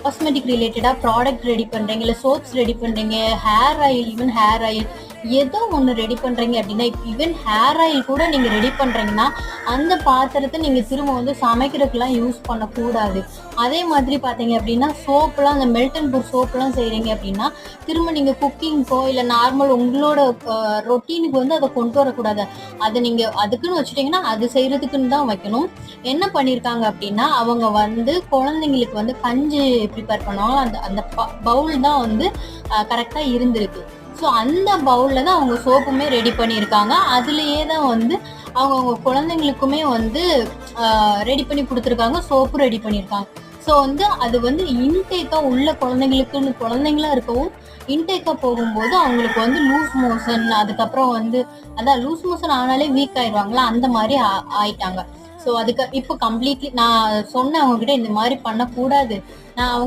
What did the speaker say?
Cosmetic ரிலேட்டடாக product ready பண்ணுறீங்க, இல்லை சோப்ஸ் ரெடி பண்ணுறீங்க, hair oil, even hair oil ஏதோ ஒன்று ரெடி பண்ணுறீங்க அப்படின்னா, இப்போ ஈவன் ஹேர் ஆயில் கூட நீங்கள் ரெடி பண்ணுறீங்கன்னா அந்த பாத்திரத்தை நீங்கள் திரும்ப வந்து சமைக்கிறதுக்கெலாம் யூஸ் பண்ணக்கூடாது. அதே மாதிரி பார்த்தீங்க அப்படின்னா சோப்புலாம், அந்த மெல்டன் பூர் சோப்புலாம் செய்கிறீங்க அப்படின்னா திரும்ப நீங்கள் குக்கிங்க்கோ இல்லை நார்மல் உங்களோட ரொட்டீனுக்கு வந்து அதை கொண்டு வரக்கூடாது. அதை நீங்கள் அதுக்குன்னு வச்சுட்டிங்கன்னா அது செய்கிறதுக்குன்னு தான் வைக்கணும். என்ன பண்ணியிருக்காங்க அப்படின்னா, அவங்க வந்து குழந்தைங்களுக்கு வந்து கஞ்சி ப்ரிப்பேர் பண்ணுவாங்க. அந்த அந்த பவுல் தான் வந்து கரெக்டாக இருந்திருக்கு. ஸோ அந்த பவுலில் தான் அவங்க சோப்புமே ரெடி பண்ணியிருக்காங்க. அதுலேயே தான் வந்து அவங்க குழந்தைங்களுக்குமே வந்து ரெடி பண்ணி கொடுத்துருக்காங்க, சோப்பும் ரெடி பண்ணியிருக்காங்க. ஸோ வந்து அது வந்து இன்டேக்காக உள்ள குழந்தைங்களா இருக்கவும் இன்டேக்காக போகும்போது அவங்களுக்கு வந்து லூஸ் மோஷன், அதுக்கப்புறம் வந்து அதான் லூஸ் மோஷன் ஆனாலே வீக் ஆயிடுவாங்களா, அந்த மாதிரி ஆயிட்டாங்க. ஸோ அதுக்கு இப்போ கம்ப்ளீட்லி நான் சொன்னேன் அவங்ககிட்ட இந்த மாதிரி பண்ணக்கூடாது. நான் அவங்க